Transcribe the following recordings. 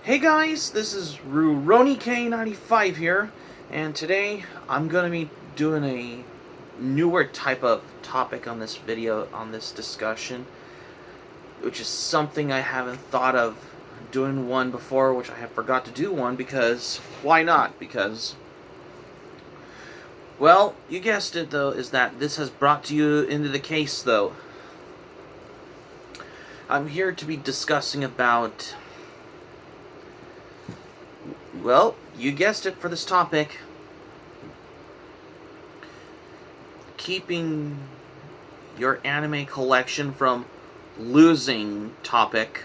Hey guys, this is RuRoniK95 here, and today I'm going to be doing a newer type of topic on this video, on this discussion, which is something I haven't thought of doing one before, which I have forgot to do one because, why not? Because, well, you guessed it though, is that this has brought to you into the case though. I'm here to be discussing about, well, you guessed it for this topic, keeping your anime collection from losing topic.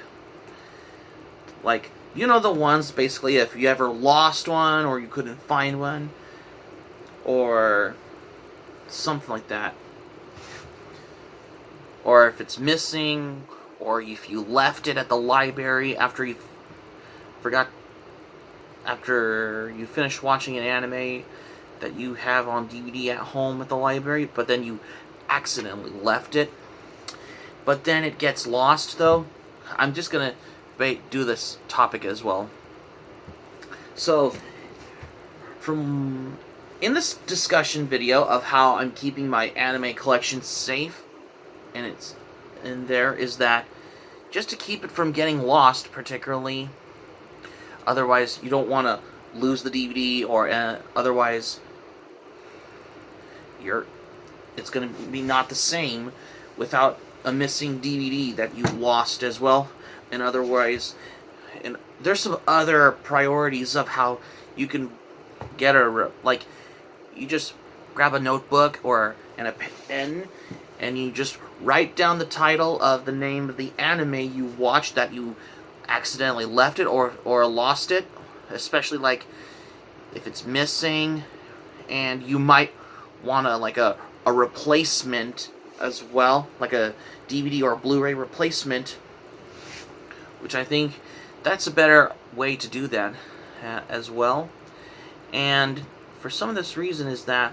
Like, you know the ones, basically, if you ever lost one, or you couldn't find one, or something like that. Or if it's missing, or if you left it at the library after you finished watching an anime that you have on DVD at home at the library, but then you accidentally left it. But then it gets lost, though. I'm just gonna do this topic as well. So, in this discussion video of how I'm keeping my anime collection safe, and there is that just to keep it from getting lost, particularly. Otherwise, you don't want to lose the DVD, or otherwise, it's going to be not the same without a missing DVD that you lost as well. And otherwise, and there's some other priorities of how you can get like, you just grab a notebook and a pen, and you just write down the title of the name of the anime you watched that you accidentally left it or lost it, especially like if it's missing, and you might want a replacement as well, like a DVD or a Blu-ray replacement, which I think that's a better way to do that as well. And for some of this reason is that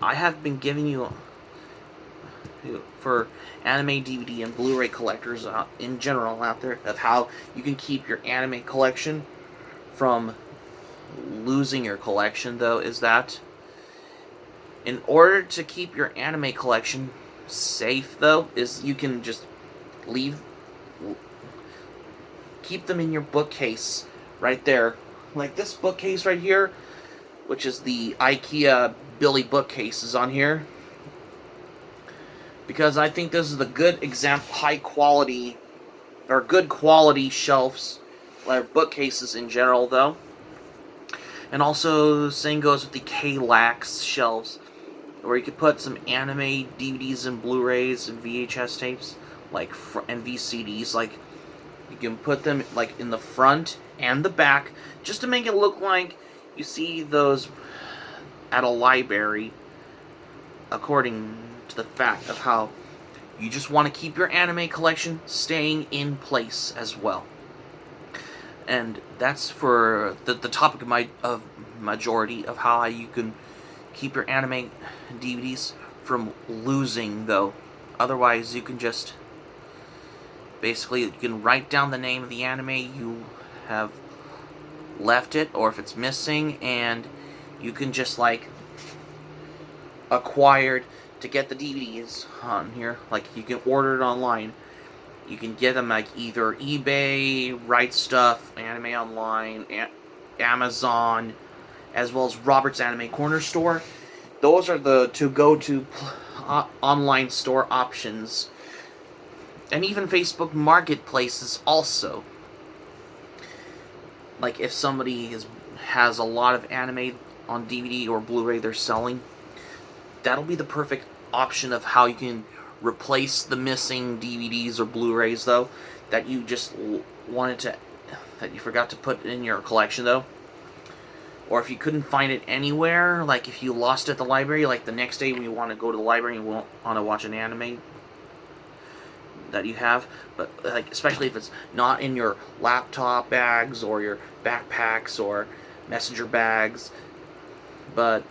I have been giving you, for anime DVD and Blu-ray collectors in general out there, of how you can keep your anime collection from losing your collection, though, is that in order to keep your anime collection safe, though, is you can just keep them in your bookcase right there. Like this bookcase right here, which is the IKEA Billy bookcase, is on here. Because I think this is the good example, high quality, or good quality shelves, or bookcases in general, though. And also, same goes with the Kallax shelves, where you could put some anime DVDs and Blu-rays and VHS tapes, and VCDs, like, you can put them, like, in the front and the back, just to make it look like you see those at a library, according to the fact of how you just want to keep your anime collection staying in place as well. And that's for the topic of majority of how you can keep your anime DVDs from losing, though. Otherwise, you can just basically, you can write down the name of the anime you have left it, or if it's missing, and you can just acquired to get the DVDs on here. Like, you can order it online. You can get them like either eBay, Right Stuff, Anime Online, Amazon, as well as Robert's Anime Corner Store. Those are the go-to online store options. And even Facebook Marketplaces also. Like, if somebody has a lot of anime on DVD or Blu-ray they're selling, that'll be the perfect option of how you can replace the missing DVDs or Blu-rays, though, that you just that you forgot to put in your collection, though. Or if you couldn't find it anywhere, like if you lost it at the library, like the next day when you want to go to the library and you want to watch an anime that you have, but like especially if it's not in your laptop bags or your backpacks or messenger bags, but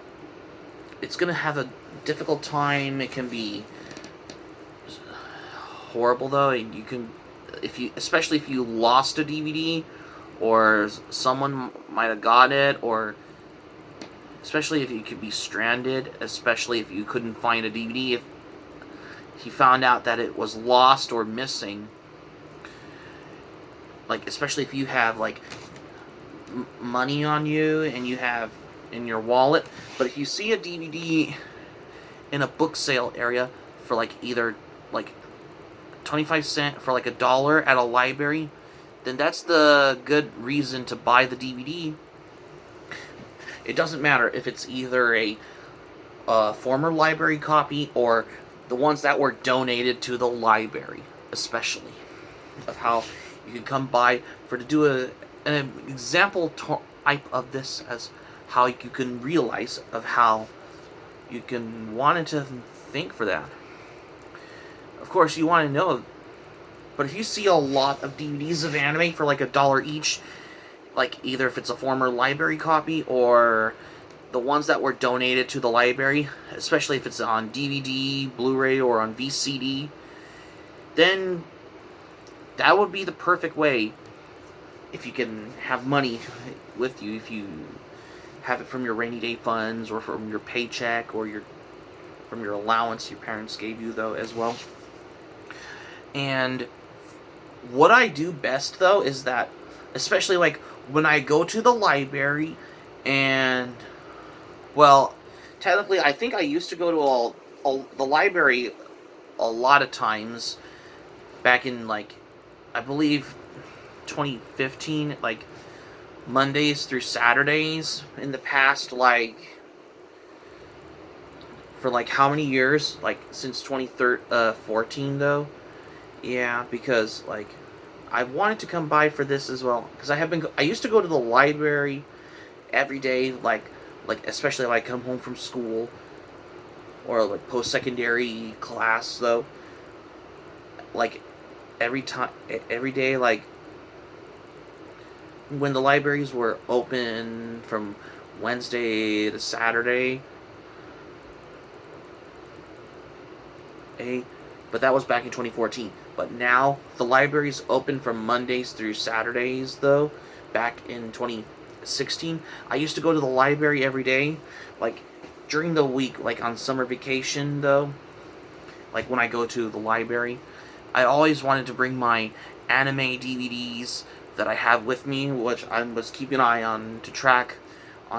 it's gonna have a difficult time. It can be horrible, though, and especially if you lost a DVD, or someone might have got it, or especially if you could be stranded, especially if you couldn't find a DVD, if he found out that it was lost or missing, like especially if you have like money on you and you have in your wallet, but if you see a DVD in a book sale area for like either like 25 cents for like $1 at a library, then that's the good reason to buy the DVD. It doesn't matter if it's either a former library copy or the ones that were donated to the library, especially of how you can come by for to do an example type of this as how you can realize of how you can want to think for that. Of course, you want to know, but if you see a lot of DVDs of anime for like $1 each, like either if it's a former library copy or the ones that were donated to the library, especially if it's on DVD, Blu-ray, or on VCD, then that would be the perfect way if you can have money with you, if you have it from your rainy day funds or from your paycheck or from your allowance your parents gave you though as well. And what I do best though is that, especially like when I go to the library, and well, technically I think I used to go to the library a lot of times back in like I believe 2015, like Mondays through Saturdays in the past, like for like how many years, like since 2014 though. Yeah, because like I wanted to come by for this as well, because I used to go to the library every day, like especially if I come home from school or like post-secondary class though, like every day, like when the libraries were open from Wednesday to Saturday, but that was back in 2014. But now the library's open from Mondays through Saturdays though. Back in 2016, I used to go to the library every day, like during the week, like on summer vacation though. Like when I go to the library, I always wanted to bring my anime DVDs that I have with me, which I was keeping an eye on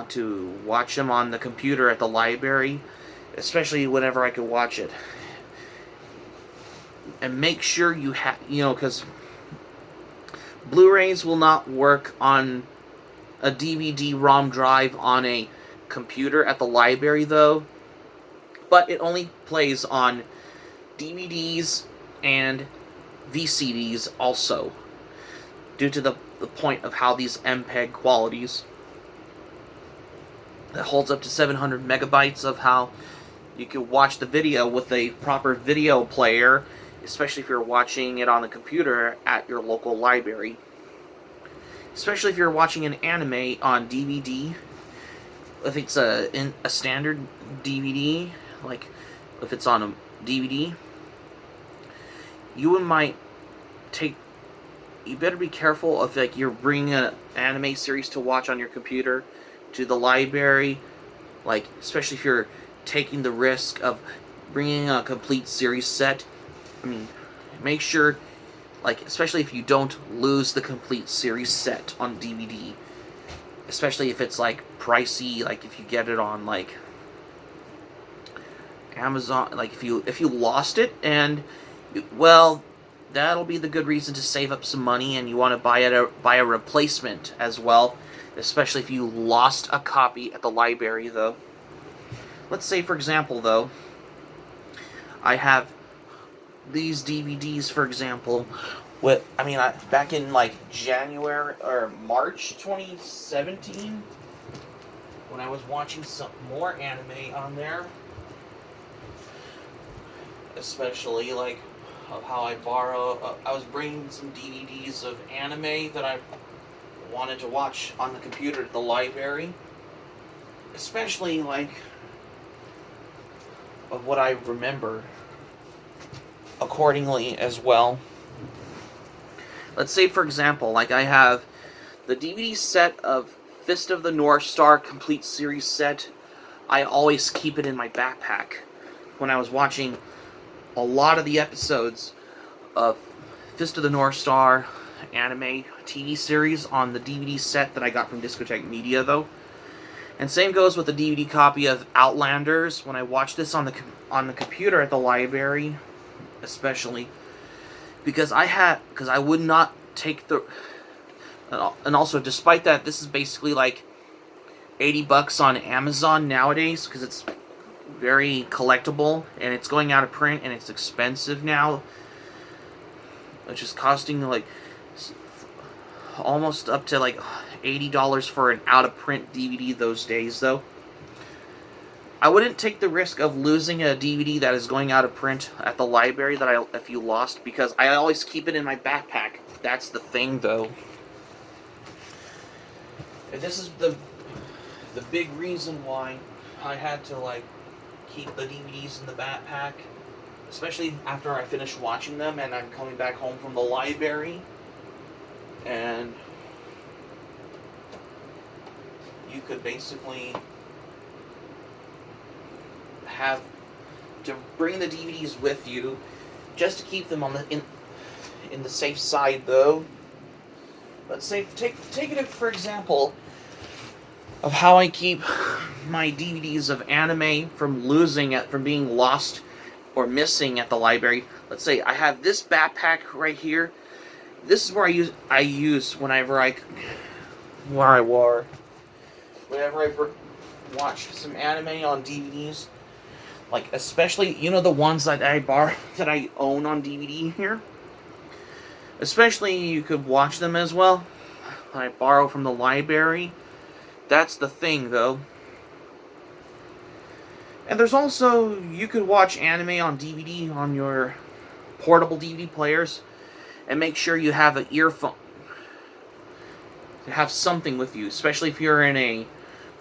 to watch them on the computer at the library, especially whenever I could watch it. And make sure you have, because Blu-rays will not work on a DVD-ROM drive on a computer at the library though, but it only plays on DVDs and VCDs also, due to the point of how these MPEG qualities that holds up to 700 megabytes of how you can watch the video with a proper video player, especially if you're watching it on the computer at your local library. Especially if you're watching an anime on DVD, if it's a standard DVD, like if it's on a DVD, you better be careful if like you're bringing an anime series to watch on your computer to the library, like especially if you're taking the risk of bringing a complete series set. I mean, make sure, like, especially if you don't lose the complete series set on DVD, especially if it's like pricey, like if you get it on like Amazon, like if you lost it, and well, that'll be the good reason to save up some money, and you want to buy a replacement as well, especially if you lost a copy at the library though. Let's say, for example, though, I have these DVDs, for example, back in like January or March 2017, when I was watching some more anime on there, especially like of how I was bringing some DVDs of anime that I wanted to watch on the computer at the library, especially like of what I remember accordingly as well. Let's say, for example, like I have the DVD set of Fist of the North Star Complete Series set. I always keep it in my backpack. When I was watching a lot of the episodes of Fist of the North Star anime TV series on the DVD set that I got from Discotek Media, though. And same goes with the DVD copy of Outlanders. When I watched this on the computer at the library, especially, because I would not take the, and also despite that, this is basically like $80 on Amazon nowadays because it's very collectible and it's going out of print and it's expensive now, which is costing like almost up to like $80 for an out-of-print DVD those days, though. I wouldn't take the risk of losing a DVD that is going out of print at the library if you lost, because I always keep it in my backpack. That's the thing, though. And this is the big reason why I had to like keep the DVDs in the backpack, especially after I finish watching them and I'm coming back home from the library. And you could basically have to bring the DVDs with you just to keep them on in the safe side, though. Let's say take it for example of how I keep my DVDs of anime from being lost or missing at the library. Let's say I have this backpack right here. This is where I use whenever I watch some anime on DVDs, like especially the ones that I own on DVD here. Especially you could watch them as well. I borrow from the library. That's the thing, though. And there's also, you could watch anime on DVD on your portable DVD players, and make sure you have an earphone. To have something with you, especially if you're in a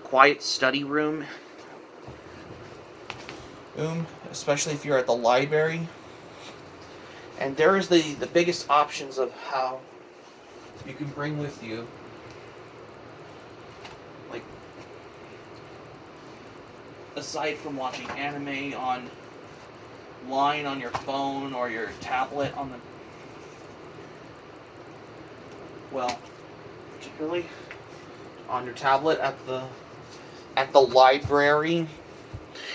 quiet study room. Especially if you're at the library. And there is the biggest options of how you can bring with you, like, aside from watching anime online on your phone or your tablet particularly on your tablet at the library,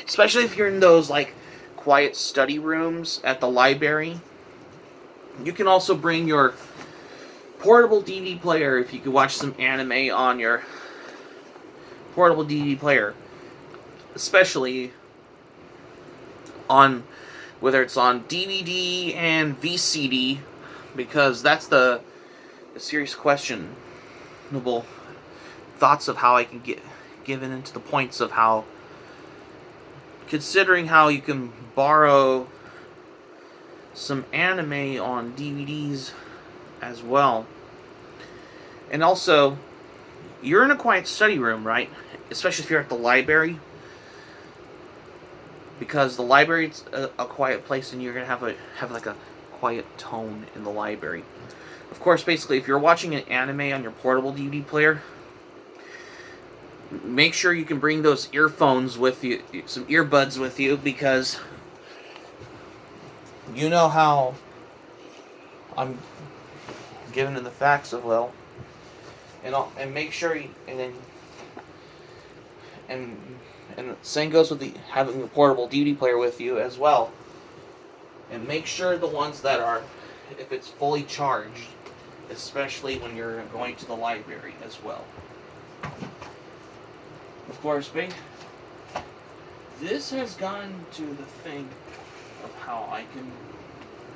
especially if you're in those like quiet study rooms at the library. You can also bring your portable DVD player if you could watch some anime on your portable DVD player, especially on whether it's on DVD and VCD, because that's the serious questionable thoughts of how I can get given into the points of how, considering how you can borrow some anime on DVDs as well. And also, you're in a quiet study room, right? Especially if you're at the library, because the library's a quiet place, and you're gonna have like a quiet tone in the library. Of course, basically, if you're watching an anime on your portable DVD player, make sure you can bring those earphones with you, some earbuds with you, because you know how I'm giving the facts of and make sure and the same goes with having the portable DVD player with you as well. And make sure the ones that are, if it's fully charged, especially when you're going to the library as well. Of course, this has gone to the thing of how I can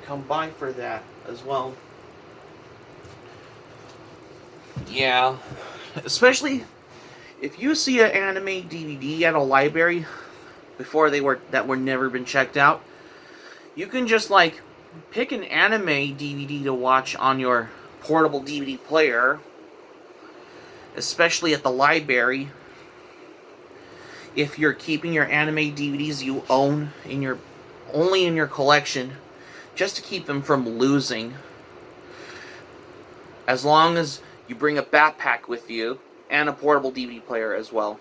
come by for that as well. Yeah, especially if you see an anime DVD at a library that were never been checked out, you can just like pick an anime DVD to watch on your portable DVD player, especially at the library. If you're keeping your anime DVDs you own only in your collection, just to keep them from losing. as long as you bring a backpack with you and a portable DVD player as well.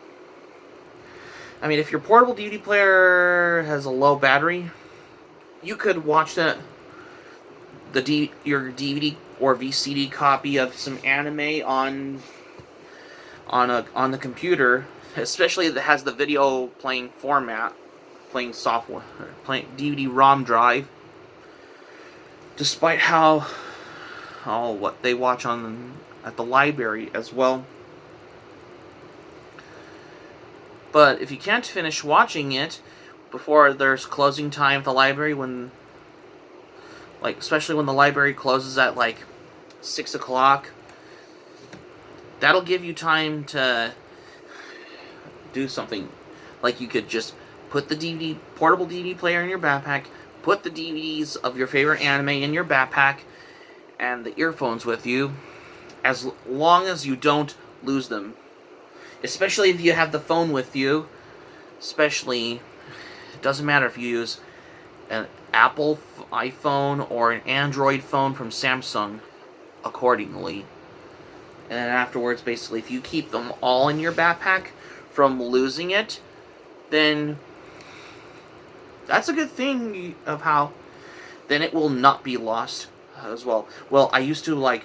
I mean, if your portable DVD player has a low battery, you could watch your DVD or VCD copy of some anime on the computer, especially if it has the video playing format, playing software, playing DVD-ROM drive. Despite what they watch at the library as well. But if you can't finish watching it before there's closing time at the library, especially when the library closes at 6 o'clock, that'll give you time to do something. Like, you could just put the portable DVD player in your backpack, put the DVDs of your favorite anime in your backpack, and the earphones with you, as long as you don't lose them. Especially if you have the phone with you. It doesn't matter if you use an Apple iPhone or an Android phone from Samsung, accordingly. And then afterwards, basically, if you keep them all in your backpack from losing it, then that's a good thing of how then it will not be lost as well. Well, I used to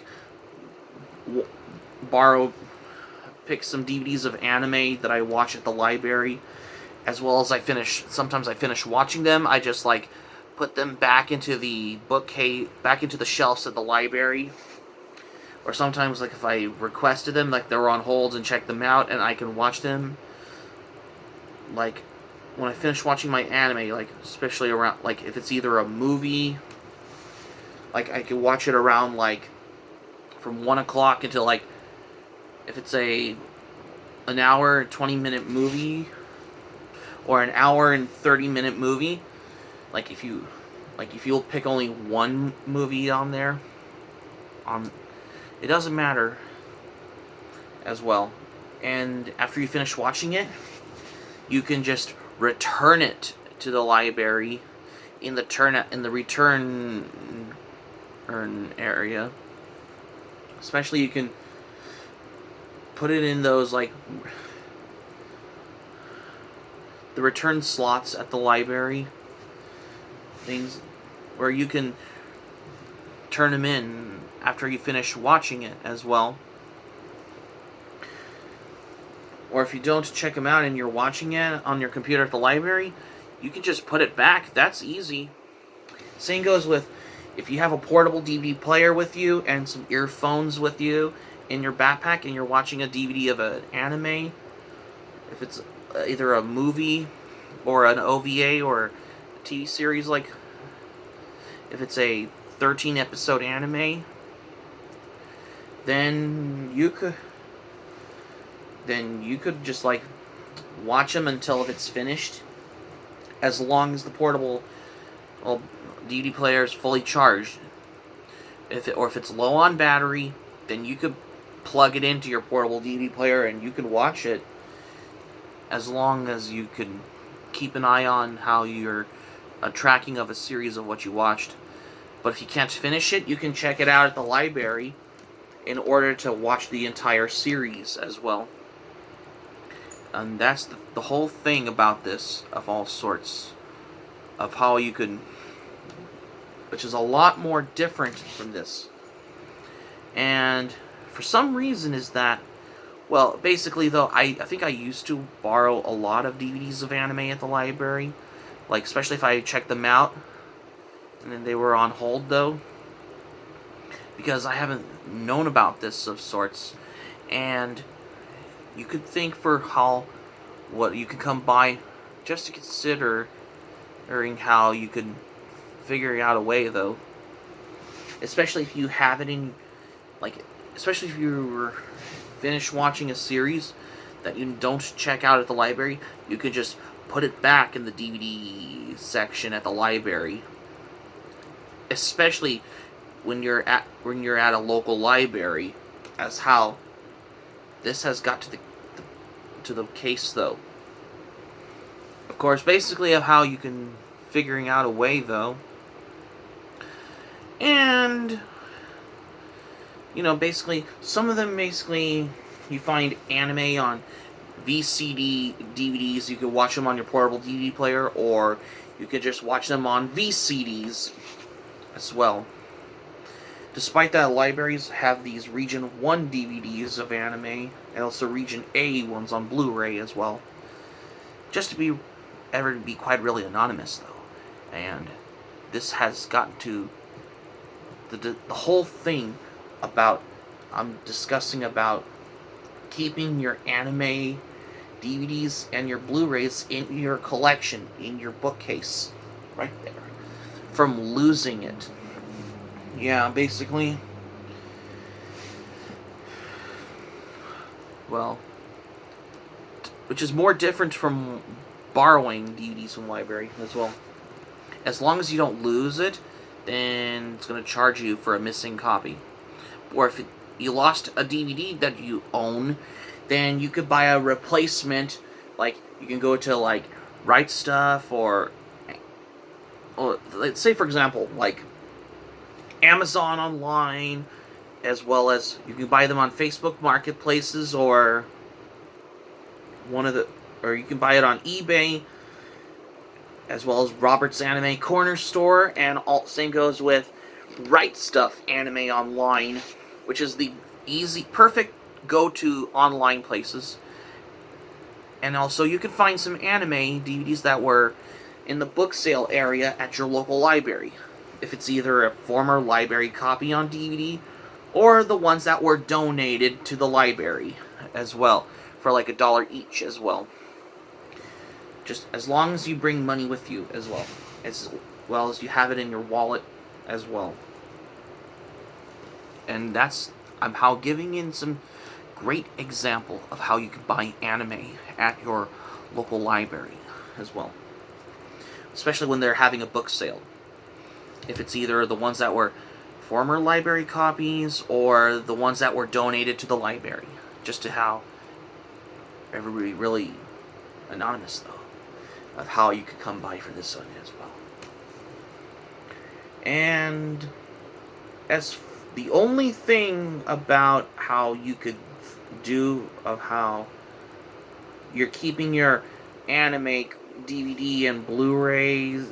pick some DVDs of anime that I watch at the library, as well as sometimes I finish watching them, I just put them back into the back into the shelves at the library. Or sometimes if I requested them, they were on hold and check them out and I can watch them. When I finish watching my anime, especially around, if it's either a movie, I could watch it around, from 1 o'clock until, if it's an hour and 20-minute movie, or an hour and 30-minute movie, if you'll pick only one movie on there, it doesn't matter as well. And after you finish watching it, you can just return it to the library in the return area. Especially, you can put it in those the return slots at the library things, where you can turn them in after you finish watching it as well. Or if you don't check them out and you're watching it on your computer at the library, you can just put it back. That's easy. Same goes with if you have a portable DVD player with you and some earphones with you in your backpack and you're watching a DVD of an anime, if it's either a movie or an OVA or a TV series, if it's a 13-episode anime, then you could just watch them until it's finished, as long as the portable DVD player is fully charged. If it's low on battery, then you could plug it into your portable DVD player and you can watch it, as long as you can keep an eye on how you're tracking of a series of what you watched. But if you can't finish it, you can check it out at the library in order to watch the entire series as well. And that's the whole thing about this, of all sorts, of how you could, which is a lot more different from this. And for some reason is that, well, basically though, I think I used to borrow a lot of DVDs of anime at the library, especially if I checked them out, and then they were on hold though, because I haven't known about this of sorts. And you could think for what you could come by, just to consider how you could figure out a way though, especially if you have it in, especially if you were finished watching a series that you don't check out at the library, you could just put it back in the DVD section at the library. Especially when you're at a local library, as how this has got to the case though. Of course, basically of how you can figuring out a way though. And basically, some of them basically you find anime on VCD DVDs. You could watch them on your portable DVD player, or you could just watch them on VCDs as well. Despite that, libraries have these Region 1 DVDs of anime, and also Region A ones on Blu-ray as well. Just to be quite really anonymous, though. And this has gotten to the whole thing about, I'm discussing about keeping your anime DVDs and your Blu-rays in your collection, in your bookcase, right there, from losing it. Yeah, basically. Well, which is more different from borrowing DVDs from the library as well. As long as you don't lose it, then it's going to charge you for a missing copy. Or if you lost a DVD that you own, then you could buy a replacement. Like, you can go to, like, Right Stuff, or let's say, for example, like, Amazon online, as well as you can buy them on Facebook marketplaces, or you can buy it on eBay, as well as Robert's Anime Corner Store, and same goes with Right Stuff Anime Online, which is the perfect go-to online places. And also, you can find some anime DVDs that were in the book sale area at your local library. If it's either a former library copy on DVD, or the ones that were donated to the library as well, for like $1 each as well. Just as long as you bring money with you as well as you have it in your wallet as well. And I'm how giving in some great example of how you can buy anime at your local library as well. Especially when they're having a book sale. If it's either the ones that were former library copies, or the ones that were donated to the library. Just to how everybody really anonymous, though, of how you could come by for this one as well. And as the only thing about how you could do of how you're keeping your anime DVD and Blu-rays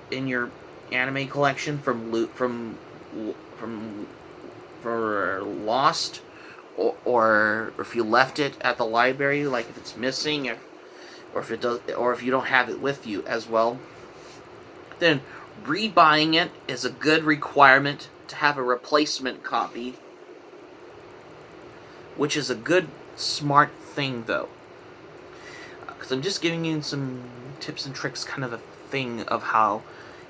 in your anime collection from lost, or if you left it at the library, like if it's missing, or if you don't have it with you as well, then rebuying it is a good requirement to have a replacement copy, which is a good, smart thing, though. Because I'm just giving you some tips and tricks, kind of a thing of how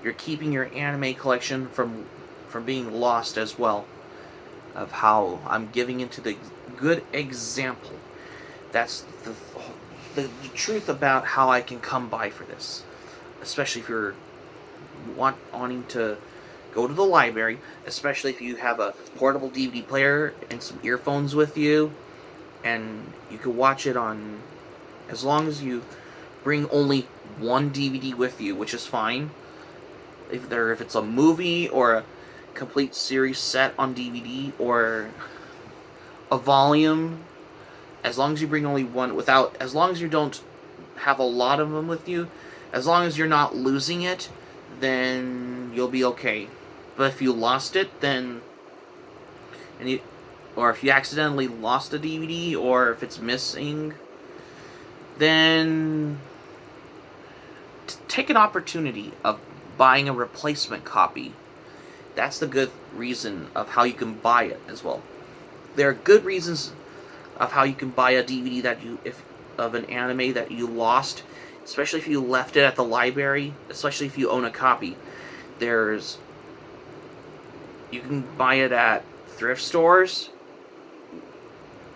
you're keeping your anime collection from being lost as well. Of how I'm giving into the good example. That's the truth about how I can come by for this. Especially if you're wanting to go to the library, especially if you have a portable DVD player and some earphones with you, and you can watch it on, as long as you bring only one DVD with you, which is fine. If it's a movie or a complete series set on DVD, or a volume, as long as you bring only one, as long as you don't have a lot of them with you, as long as you're not losing it, then you'll be okay. But if you lost it, or if you accidentally lost a DVD, or if it's missing, then take an opportunity of buying a replacement copy. That's the good reason of how you can buy it as well. There are good reasons of how you can buy a DVD of an anime that you lost, especially if you left it at the library, especially if you own a copy. You can buy it at thrift stores,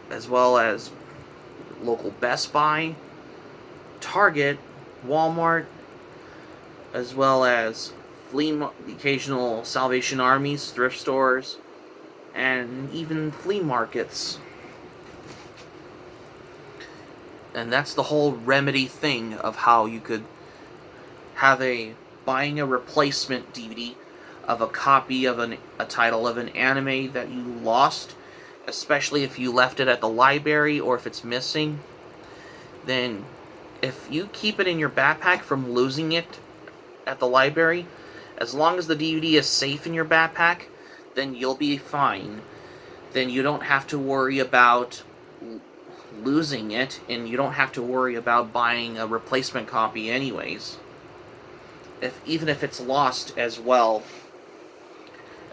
as well as local Best Buy, Target, Walmart, as well as the occasional Salvation Armies, thrift stores, and even flea markets. And that's the whole remedy thing of how you could have buying a replacement DVD of a copy of a title of an anime that you lost, especially if you left it at the library or if it's missing, then if you keep it in your backpack from losing it at the library, as long as the DVD is safe in your backpack, then you'll be fine. Then you don't have to worry about losing it, and you don't have to worry about buying a replacement copy anyways. Even if it's lost as well.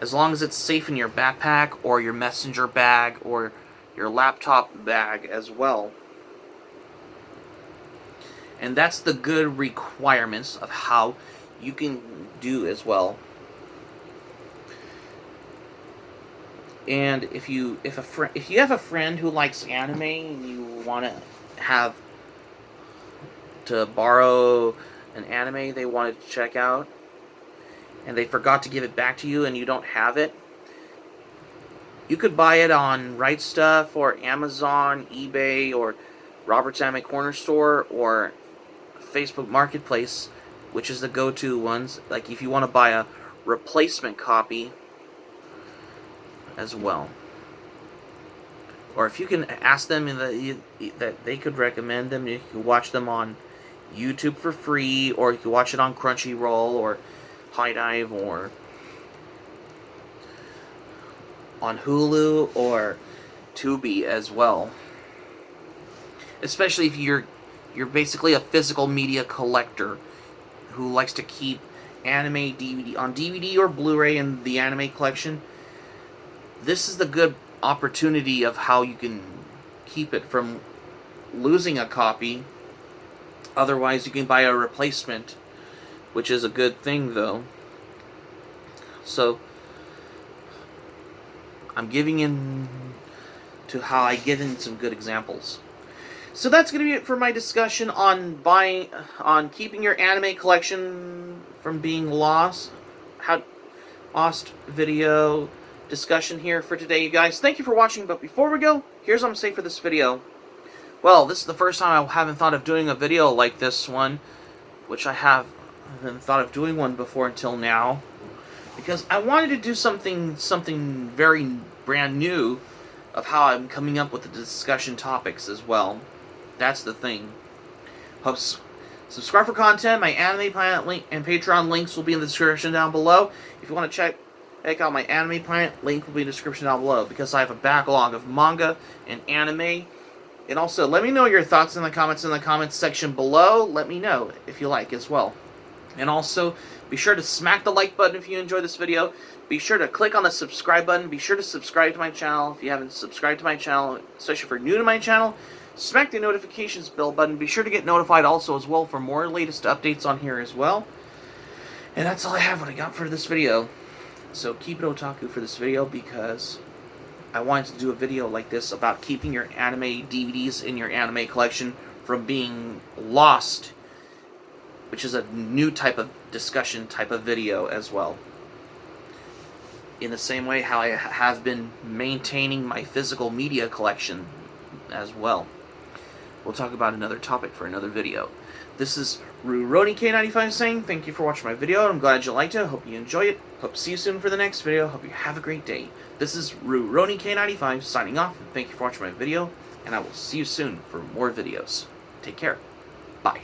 As long as it's safe in your backpack or your messenger bag or your laptop bag as well. And that's the good requirements of how you can do as well. And if you have a friend who likes anime and you want to borrow an anime they wanted to check out, and they forgot to give it back to you and you don't have it, you could buy it on Right Stuff or Amazon, eBay, or Robert's Anime Corner Store, or Facebook Marketplace, which is the go-to ones. Like if you want to buy a replacement copy as well, or if you can ask them that they could recommend them, you can watch them on YouTube for free, or you can watch it on Crunchyroll or High Dive, or on Hulu or Tubi as well. Especially if you're basically a physical media collector who likes to keep anime DVD or Blu-ray in the anime collection. This is the good opportunity of how you can keep it from losing a copy. Otherwise, you can buy a replacement, which is a good thing, though. So, I'm giving in to how I give in some good examples. So that's going to be it for my discussion on keeping your anime collection from being lost. Lost video discussion here for today, you guys. Thank you for watching, but before we go, here's what I'm going to say for this video. Well, this is the first time I haven't thought of doing a video like this one, which I haven't thought of doing one before until now, because I wanted to do something very brand new of how I'm coming up with the discussion topics as well. That's the thing. Subscribe for content. My Anime Planet link and Patreon links will be in the description down below. If you want to check out my Anime Planet, link will be in the description down below, because I have a backlog of manga and anime. And also, let me know your thoughts in the comments section below. Let me know if you like as well. And also, be sure to smack the like button if you enjoyed this video. Be sure to click on the subscribe button. Be sure to subscribe to my channel if you haven't subscribed to my channel, especially if you're new to my channel. Smack the notifications bell button. Be sure to get notified also as well for more latest updates on here as well. And that's all I have what I got for this video. So keep it otaku for this video, because I wanted to do a video like this about keeping your anime DVDs in your anime collection from being lost, which is a new type of discussion type of video as well. In the same way how I have been maintaining my physical media collection as well. We'll talk about another topic for another video. This is Rurouni K95 saying thank you for watching my video. I'm glad you liked it. Hope you enjoy it. Hope to see you soon for the next video. Hope you have a great day. This is Rurouni K95 signing off. Thank you for watching my video, and I will see you soon for more videos. Take care. Bye.